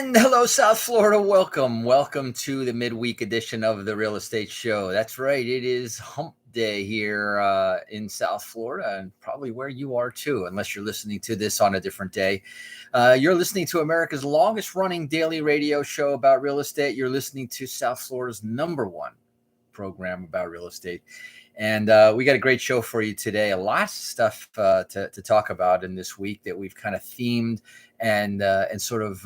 And hello, South Florida. Welcome to the midweek edition of the Real Estate Show. That's right. It is hump day here in South Florida, and probably where you are too, unless you're listening to this on a different day. You're listening to America's longest running daily radio show about real estate. You're listening to South Florida's #1 program about real estate. And we got a great show for you today. A lot of stuff to talk about in this week that we've kind of themed and sort of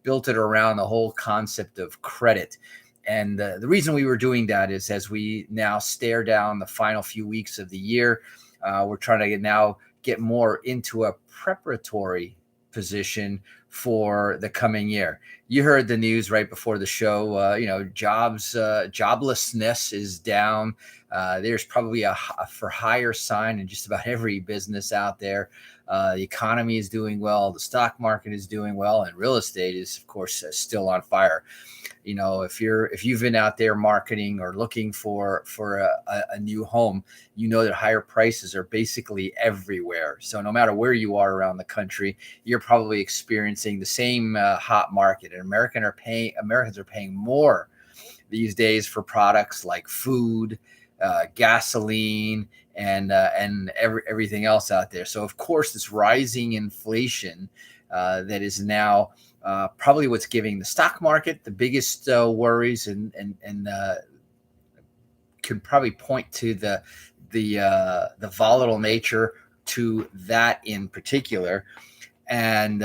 built it around the whole concept of credit. And the reason we were doing that is as we now stare down the final few weeks of the year, we're trying to get more into a preparatory position for the coming year. You heard the news right before the show. Joblessness is down. There's probably a for hire sign in just about every business out there. The economy is doing well. The stock market is doing well, and real estate is, of course, still on fire. You know, if you've been out there marketing or looking for a new home, you know that higher prices are basically everywhere. So no matter where you are around the country, you're probably experiencing the same hot market. And Americans are paying more these days for products like food, gasoline, and everything else out there. So of course, this rising inflation that is now probably what's giving the stock market the biggest worries, and could probably point to the volatile nature to that in particular, and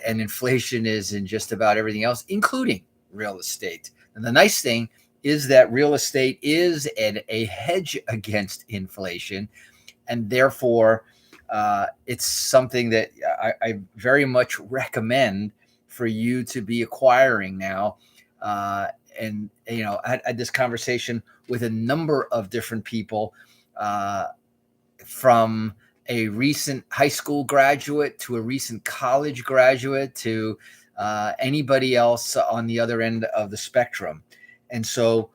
inflation is in just about everything else, including real estate. And the nice thing is that real estate is a hedge against inflation, and therefore it's something that I very much recommend for you to be acquiring now. And I had this conversation with a number of different people, from a recent high school graduate to a recent college graduate to anybody else on the other end of the spectrum. And so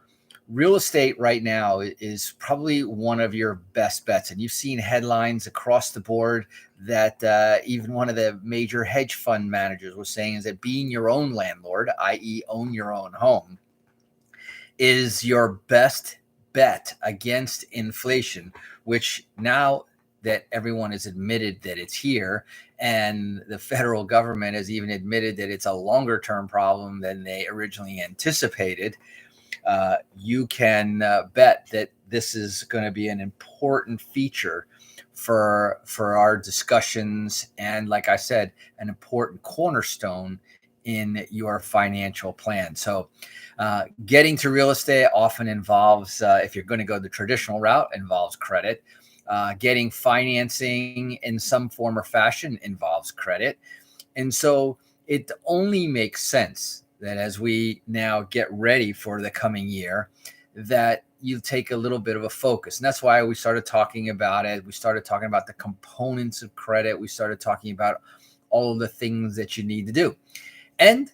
real estate right now is probably one of your best bets. And you've seen headlines across the board that even one of the major hedge fund managers was saying is that being your own landlord, i.e. own your own home, is your best bet against inflation, which now that everyone has admitted that it's here, and the federal government has even admitted that it's a longer term problem than they originally anticipated, you can bet that this is going to be an important feature for our discussions, and like I said, an important cornerstone in your financial plan. So getting to real estate often involves, if you're going to go the traditional route, involves credit. Getting financing in some form or fashion involves credit. And so it only makes sense that as we now get ready for the coming year, that you take a little bit of a focus. And that's why we started talking about it. We started talking about the components of credit. We started talking about all of the things that you need to do. And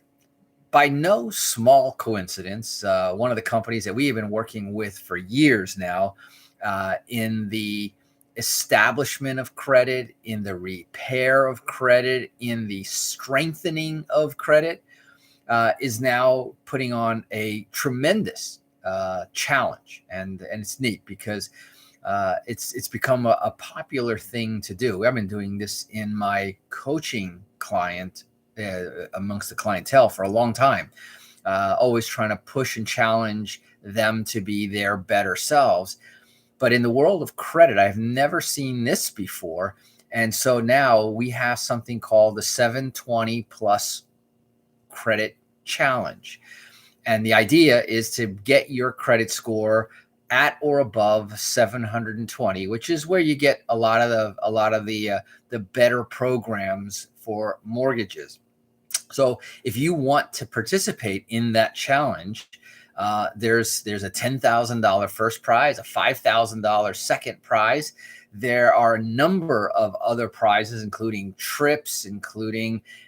by no small coincidence, one of the companies that we have been working with for years now, in the establishment of credit, in the repair of credit, in the strengthening of credit, is now putting on a tremendous challenge, and it's neat because it's become a popular thing to do. I've been doing this in my coaching client amongst the clientele for a long time, always trying to push and challenge them to be their better selves. But in the world of credit, I've never seen this before, and so now we have something called the 720 plus credit challenge. And the idea is to get your credit score at or above 720, which is where you get a lot of the better programs for mortgages. So if you want to participate in that challenge, there's a $10,000 first prize, a $5,000 second prize. There are a number of other prizes, including trips, and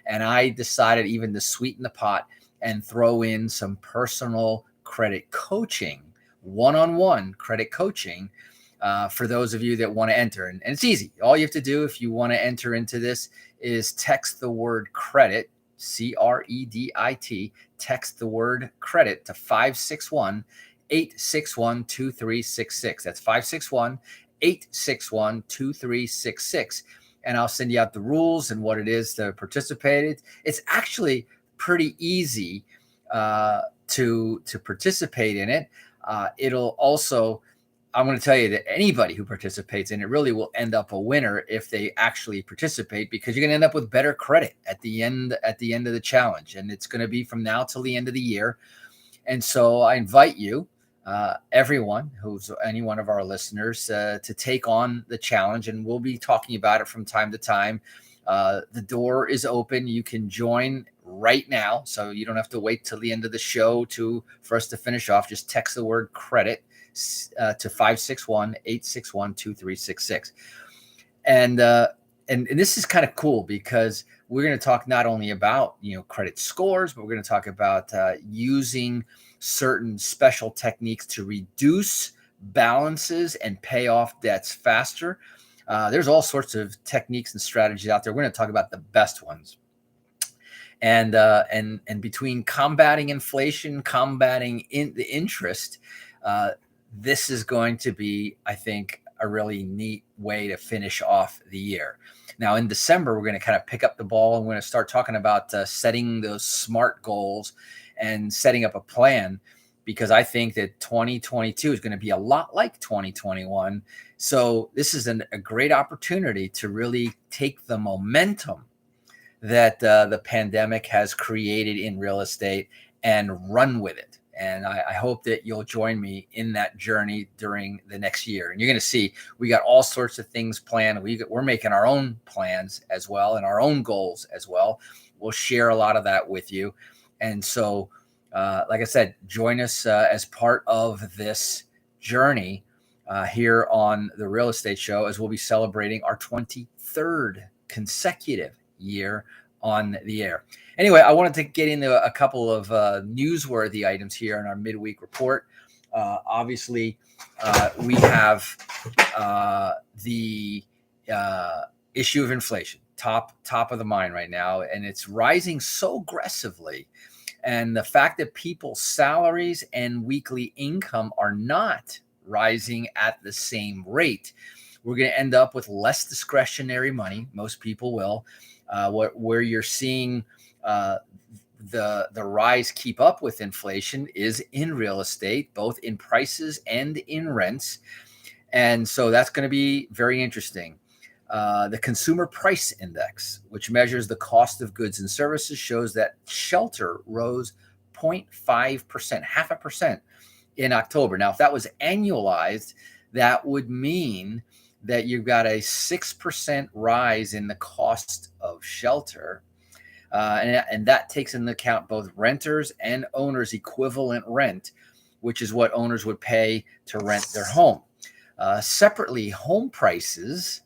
I decided even to sweeten the pot and throw in some personal credit coaching, one-on-one credit coaching, for those of you that want to enter. And it's easy. All you have to do if you want to enter into this is text the word credit CREDIT. Text the word credit to 561-861-2366. That's 561-861-2366. And I'll send you out the rules and what it is to participate. It's actually pretty easy to participate in it. It'll also, I'm going to tell you that anybody who participates in it really will end up a winner if they actually participate, because you're going to end up with better credit at the end of the challenge. And it's going to be from now till the end of the year. And so I invite you, everyone who's any one of our listeners, to take on the challenge, and we'll be talking about it from time to time. The door is open. You can join right now, so you don't have to wait till the end of the show for us to finish off. Just text the word credit to 561-861-2366. And this is kind of cool, because we're going to talk not only about, credit scores, but we're going to talk about using certain special techniques to reduce balances and pay off debts faster. There's all sorts of techniques and strategies out there. We're going to talk about the best ones. And between combating inflation, combating the interest, this is going to be, I think, a really neat way to finish off the year. Now, in December, we're going to kind of pick up the ball, and we're going to start talking about setting those SMART goals and setting up a plan, because I think that 2022 is going to be a lot like 2021. So this is a great opportunity to really take the momentum that the pandemic has created in real estate and run with it. And I hope that you'll join me in that journey during the next year. And you're going to see we got all sorts of things planned. We're making our own plans as well, and our own goals as well. We'll share a lot of that with you. And so, like I said, join us as part of this journey here on the Real Estate Show, as we'll be celebrating our 23rd consecutive year on the air. Anyway, I wanted to get into a couple of newsworthy items here in our midweek report. Obviously, we have the issue of inflation top of the mind right now, and it's rising so aggressively. And the fact that people's salaries and weekly income are not rising at the same rate, we're going to end up with less discretionary money. Most people will. Where you're seeing the rise keep up with inflation is in real estate, both in prices and in rents. And so that's going to be very interesting. The Consumer Price Index, which measures the cost of goods and services, shows that shelter rose 0.5%, 0.5% in October. Now, if that was annualized, that would mean that you've got a 6% rise in the cost of shelter. And that takes into account both renters and owners' equivalent rent, which is what owners would pay to rent their home. Separately, home prices,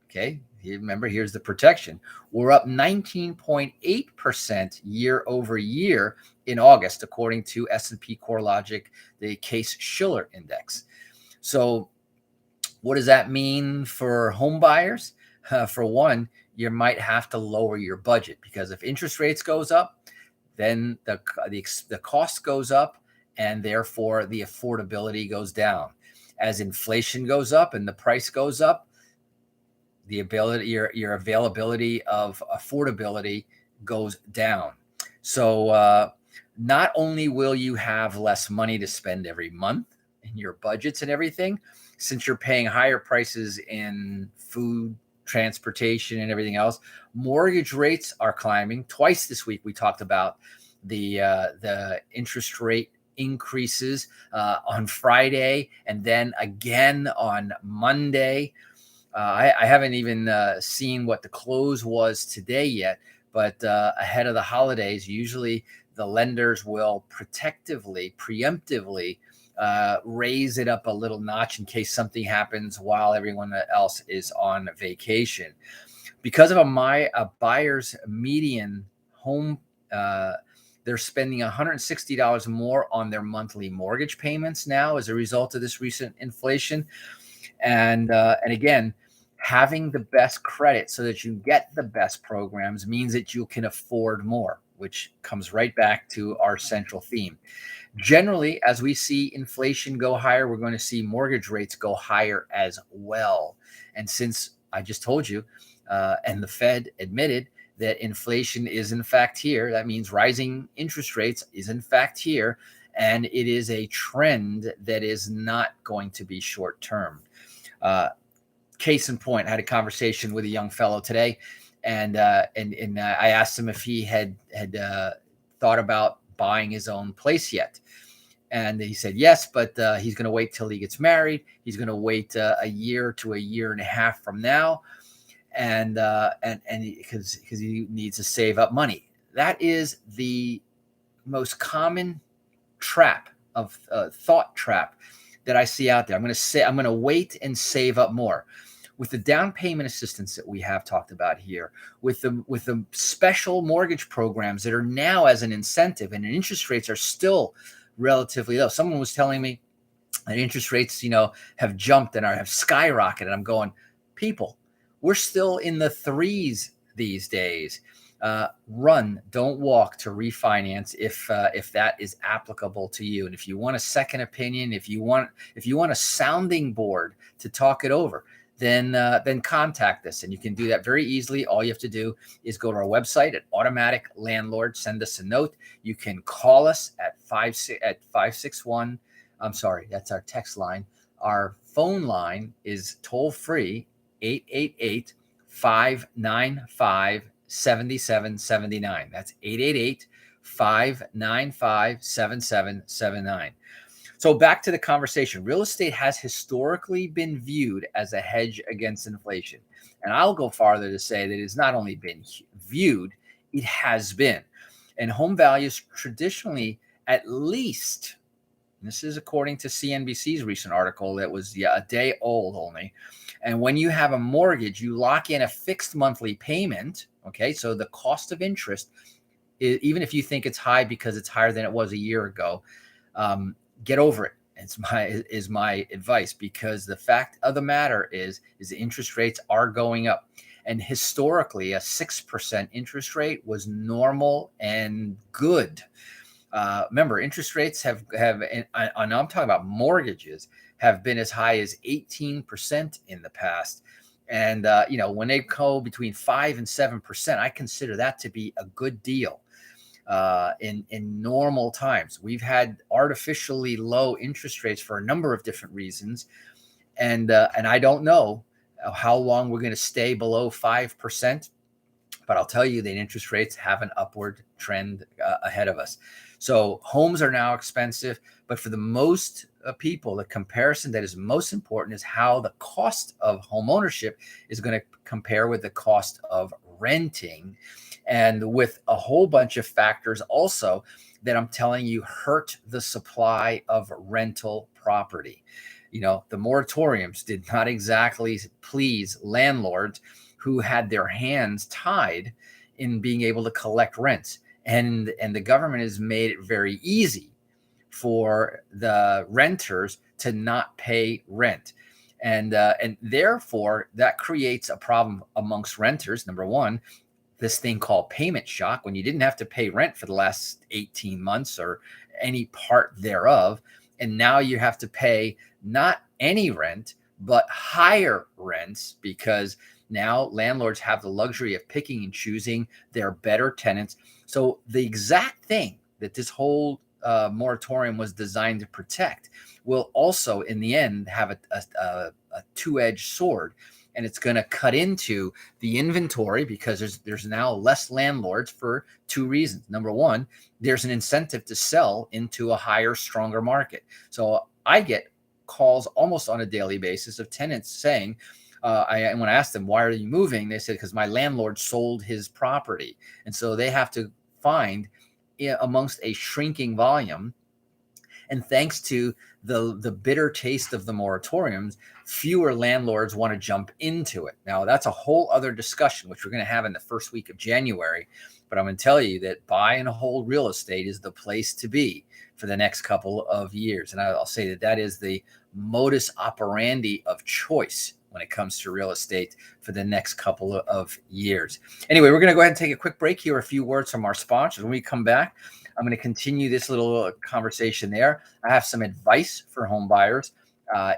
okay, remember, here's the protection, were up 19.8% year over year in August, according to S&P CoreLogic, the Case-Shiller Index. So what does that mean for home buyers? For one, you might have to lower your budget, because if interest rates goes up, then the cost goes up, and therefore the affordability goes down. As inflation goes up and the price goes up, the ability, your availability of affordability goes down. So not only will you have less money to spend every month in your budgets and everything, since you're paying higher prices in food, transportation, and everything else, mortgage rates are climbing. Twice this week we talked about the interest rate increases on Friday, and then again on Monday. I haven't even seen what the close was today yet, but ahead of the holidays, usually the lenders will preemptively raise it up a little notch in case something happens while everyone else is on vacation. Because of a buyer's median home, they're spending $160 more on their monthly mortgage payments now as a result of this recent inflation. And again, Having the best credit so that you get the best programs means that you can afford more, which comes right back to our central theme. Generally, as we see inflation go higher, we're going to see mortgage rates go higher as well. And since I just told you, and the Fed admitted that inflation is in fact here, that means rising interest rates is in fact here. And it is a trend that is not going to be short term. Case in point, I had a conversation with a young fellow today, and I asked him if he had thought about buying his own place yet. And he said yes, but he's going to wait till he gets married. He's going to wait a year to a year and a half from now, and because he needs to save up money. That is the most common trap of thought trap that I see out there. I'm going to wait and save up more. With the down payment assistance that we have talked about here, with the special mortgage programs that are now as an incentive, and interest rates are still relatively low. Someone was telling me that interest rates, have jumped and have skyrocketed. I'm going, people, we're still in the threes these days. Run, don't walk to refinance if that is applicable to you. And if you want a second opinion, if you want a sounding board to talk it over, then contact us, and you can do that very easily. All you have to do is go to our website at Automatic Landlord, send us a note. You can call us at 561. I'm sorry, that's our text line. Our phone line is toll free 888-595-7779. That's 888-595-7779. So back to the conversation. Real estate has historically been viewed as a hedge against inflation. And I'll go farther to say that it's not only been viewed, it has been. And home values traditionally, at least, and this is according to CNBC's recent article that was a day old only. And when you have a mortgage, you lock in a fixed monthly payment. Okay, so the cost of interest, even if you think it's high because it's higher than it was a year ago, get over it. Is my advice, because the fact of the matter is the interest rates are going up, and historically a 6% interest rate was normal and good. Remember, interest rates have and I'm talking about mortgages, have been as high as 18% in the past. And when they go between 5 and 7%, I consider that to be a good deal. In normal times, we've had artificially low interest rates for a number of different reasons, and I don't know how long we're going to stay below 5%, but I'll tell you that interest rates have an upward trend ahead of us. So homes are now expensive, but for the most people, the comparison that is most important is how the cost of home ownership is going to compare with the cost of renting, and with a whole bunch of factors also that I'm telling you hurt the supply of rental property. The moratoriums did not exactly please landlords who had their hands tied in being able to collect rents. And the government has made it very easy for the renters to not pay rent. And therefore, that creates a problem amongst renters. Number one, this thing called payment shock, when you didn't have to pay rent for the last 18 months or any part thereof. And now you have to pay not any rent, but higher rents, because now landlords have the luxury of picking and choosing their better tenants. So the exact thing that this whole moratorium was designed to protect will also, in the end, have a two-edged sword. And it's going to cut into the inventory, because there's now less landlords for two reasons. Number one, there's an incentive to sell into a higher, stronger market. So I get calls almost on a daily basis of tenants saying, and when I asked them, why are you moving? They said, because my landlord sold his property. And so they have to find, amongst a shrinking volume, and thanks to the bitter taste of the moratoriums, fewer landlords want to jump into it. Now, that's a whole other discussion, which we're going to have in the first week of January. but I'm going to tell you that buy and hold real estate is the place to be for the next couple of years. And I'll say that is the modus operandi of choice when it comes to real estate for the next couple of years. Anyway, we're going to go ahead and take a quick break here. A few words from our sponsors. When we come back, I'm going to continue this little conversation there. I have some advice for home buyers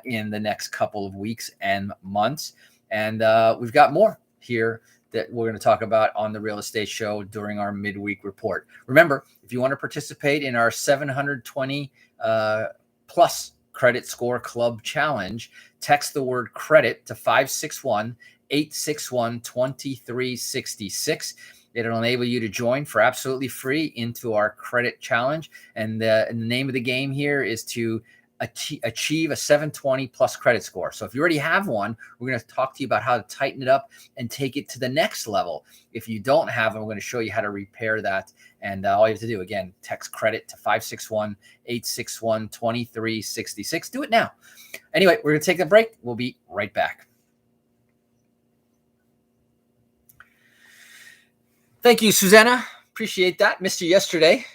in the next couple of weeks and months. And we've got more here that we're going to talk about on the Real Estate Show during our midweek report. Remember, if you want to participate in our 720 plus credit score club challenge, text the word credit to 561-861-2366. It'll enable you to join for absolutely free into our credit challenge. And the name of the game here is to achieve a 720 plus credit score. So if you already have one, we're going to talk to you about how to tighten it up and take it to the next level. If you don't have one, we're going to show you how to repair that. And all you have to do, again, text credit to 561-861-2366. Do it now. Anyway, we're going to take a break. We'll be right back. Thank you, Susanna. Appreciate that. Missed you yesterday.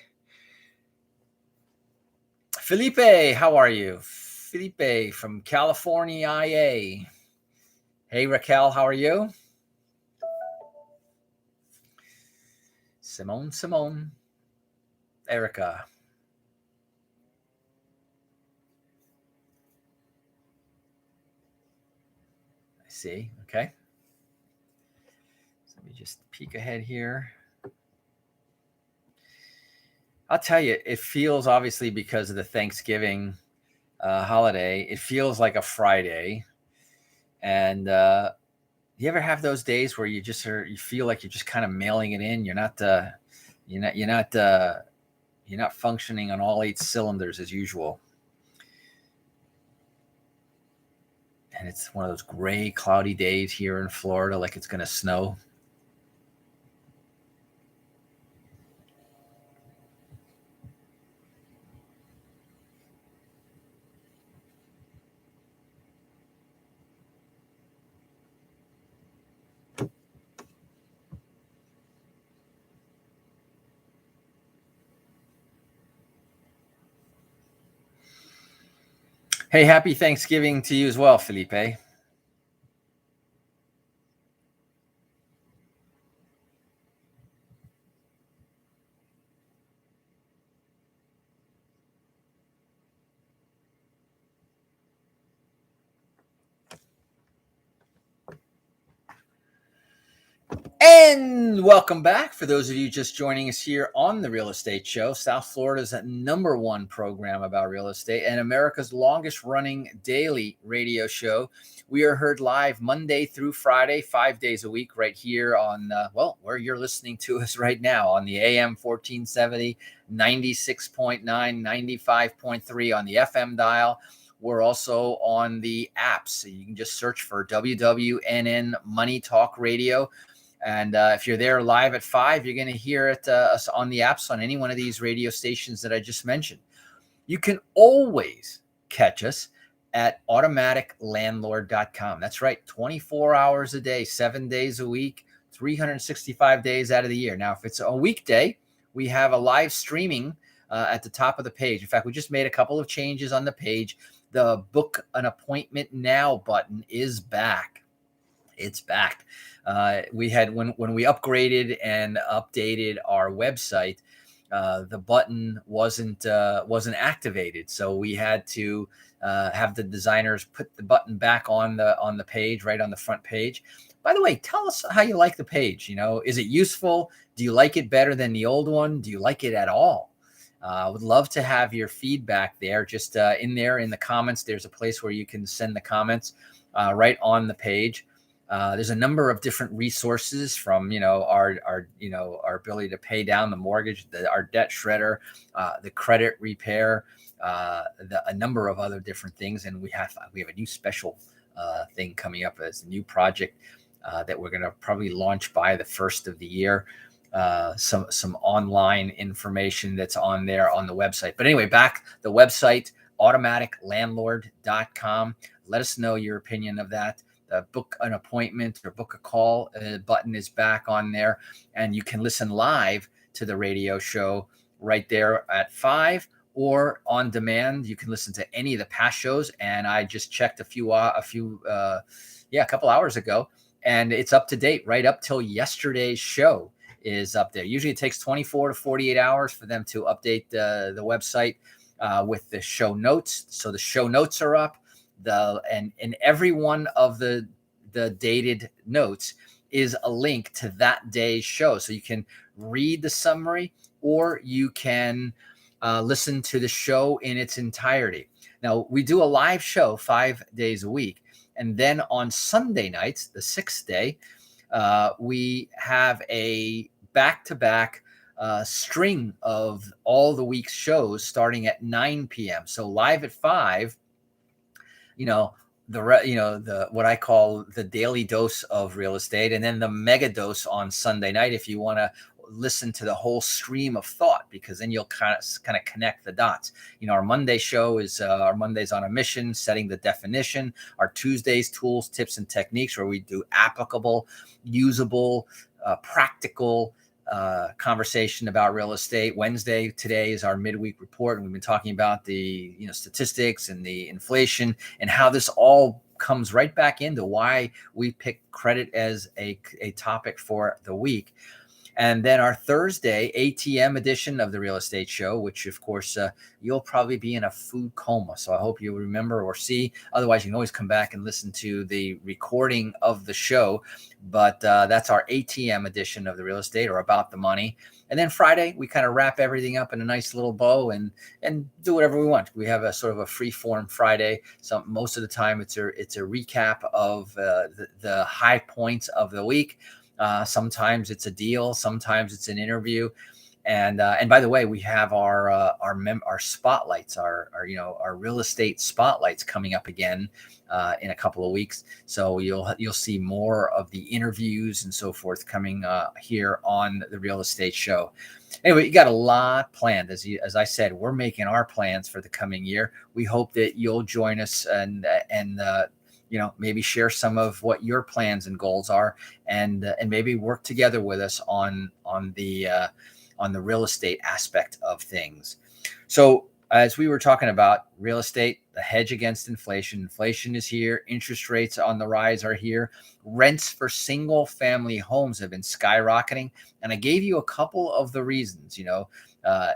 Felipe, how are you? Felipe from California, IA. Hey, Raquel, how are you? Simone. Erica. I see. Okay. So let me just peek ahead here. I'll tell you, it feels, obviously, because of the Thanksgiving holiday, it feels like a Friday. And you ever have those days where you feel like you're just kind of mailing it in? You're not functioning on all 8 cylinders as usual. And it's one of those gray, cloudy days here in Florida, like it's going to snow. Hey, happy Thanksgiving to you as well, Felipe. And welcome back. For those of you just joining us here on the Real Estate Show, South Florida's #1 program about real estate and America's longest running daily radio show. We are heard live Monday through Friday, 5 days a week, right here on, where you're listening to us right now on the AM 1470, 96.9, 95.3 on the FM dial. We're also on the apps. So you can just search for WWNN Money Talk Radio. And if you're there live at 5, you're going to hear it us on the apps on any one of these radio stations that I just mentioned. You can always catch us at automaticlandlord.com. That's right, 24 hours a day, 7 days a week, 365 days out of the year. Now, if it's a weekday, we have a live streaming at the top of the page. In fact, we just made a couple of changes on the page. The book an appointment now button is back. It's back. We had when we upgraded and updated our website, the button wasn't activated, so we had to have the designers put the button back on the page, right on the front page. By the way, tell us how you like the page. Is it useful? Do you like it better than the old one? Do you like it at all? I would love to have your feedback there. Just in the comments, there's a place where you can send the comments right on the page. There's a number of different resources from, our ability to pay down the mortgage, our debt shredder, the credit repair, a number of other different things. And we have a new special thing coming up as a new project that we're going to probably launch by the first of the year. Some online information that's on there on the website. But anyway, back the website, automaticlandlord.com. Let us know your opinion of that. book an appointment or book a call button is back on there, and you can listen live to the radio show right there at 5, or on demand. You can listen to any of the past shows. And I just checked a couple hours ago, and it's up to date right up till yesterday's show is up there. Usually it takes 24 to 48 hours for them to update the website with the show notes. So the show notes are up. And in every one of the dated notes is a link to that day's show. So you can read the summary, or you can listen to the show in its entirety. Now, we do a live show 5 days a week. And then on Sunday nights, the 6th day, we have a back-to-back string of all the week's shows starting at 9 p.m. So live at 5, the what I call the daily dose of real estate, and then the mega dose on Sunday night if you want to listen to the whole stream of thought, because then you'll kind of connect the dots. Our Monday show is our Mondays on a mission, setting the definition. Our Tuesdays, tools, tips, and techniques, where we do applicable, usable, practical conversation about real estate. Wednesday today is our midweek report, and we've been talking about the statistics and the inflation and how this all comes right back into why we pick credit as a topic for the week. And then our Thursday ATM edition of the Real Estate Show, which of course you'll probably be in a food coma, so I hope you remember or see. Otherwise, you can always come back and listen to the recording of the show. But that's our ATM edition of the Real Estate, or About the Money. And then Friday, we kind of wrap everything up in a nice little bow and do whatever we want. We have a sort of a free form Friday. So most of the time, it's a recap of the high points of the week. Sometimes it's a deal, sometimes it's an interview, and by the way, we have our spotlights, our real estate spotlights coming up again in a couple of weeks. So you'll see more of the interviews and so forth coming here on the Real Estate Show. Anyway, you got a lot planned. As I said, we're making our plans for the coming year. We hope that you'll join us and maybe share some of what your plans and goals are, and maybe work together with us on the real estate aspect of things. So as we were talking about real estate, the hedge against inflation. Inflation is here. Interest rates on the rise are here. Rents for single family homes have been skyrocketing. And I gave you a couple of the reasons.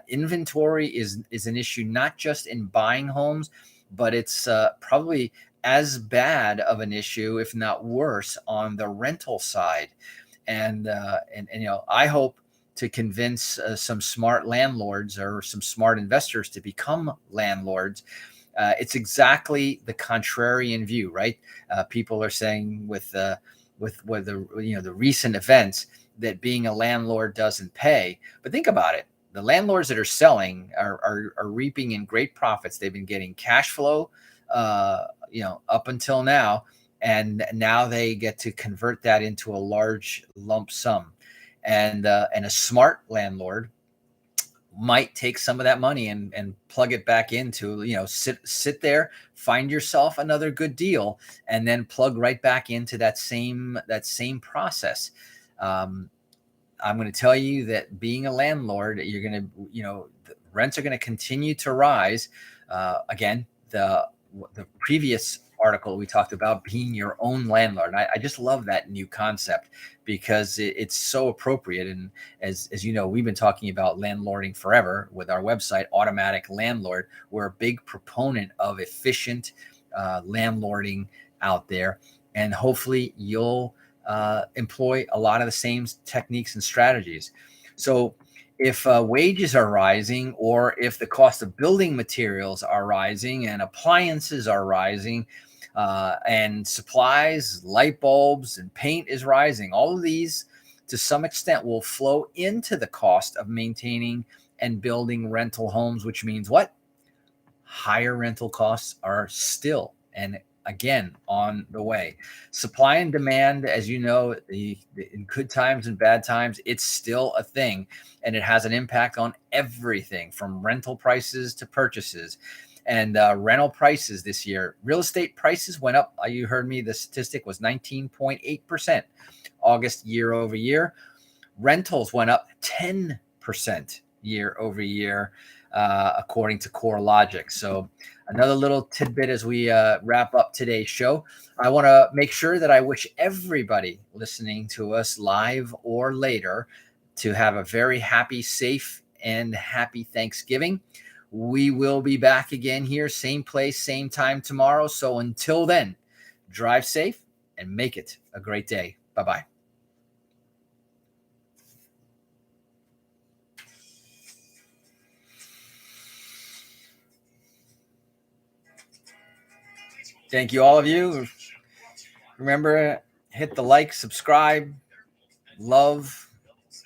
Inventory is an issue, not just in buying homes, but it's probably as bad of an issue, if not worse, on the rental side. And I hope to convince some smart landlords or some smart investors to become landlords. It's exactly the contrarian view, right? People are saying with the recent events that being a landlord doesn't pay. But think about it. The landlords that are selling are reaping in great profits. They've been getting cash flow up until now, and now they get to convert that into a large lump sum. And a smart landlord might take some of that money and plug it back into, sit there, find yourself another good deal, and then plug right back into that same process. I'm going to tell you that being a landlord, you're going to, the rents are going to continue to rise. Again, the previous article we talked about being your own landlord. And I just love that new concept because it's so appropriate. And as you know, we've been talking about landlording forever with our website, Automatic Landlord. We're a big proponent of efficient landlording out there. And hopefully you'll employ a lot of the same techniques and strategies. So if wages are rising, or if the cost of building materials are rising and appliances are rising, and supplies, light bulbs, and paint is rising, all of these to some extent will flow into the cost of maintaining and building rental homes, which means what? Higher rental costs are still, and again, on the way. Supply and demand, as you know, in good times and bad times, it's still a thing, and it has an impact on everything from rental prices to purchases. And rental prices this year, real estate prices went up. You heard me. The statistic was 19.8% August year over year. Rentals went up 10% year over year, according to CoreLogic. So another little tidbit as we wrap up today's show. I want to make sure that I wish everybody listening to us live or later to have a very happy, safe, and happy Thanksgiving. We will be back again here, same place, same time tomorrow. So until then, drive safe and make it a great day. Bye-bye. Thank you, all of you. Remember, hit the like, subscribe, love,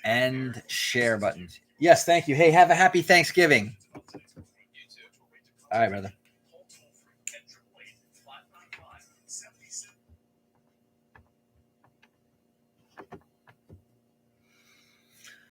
and share buttons. Yes, thank you. Hey, have a happy Thanksgiving. All right, brother.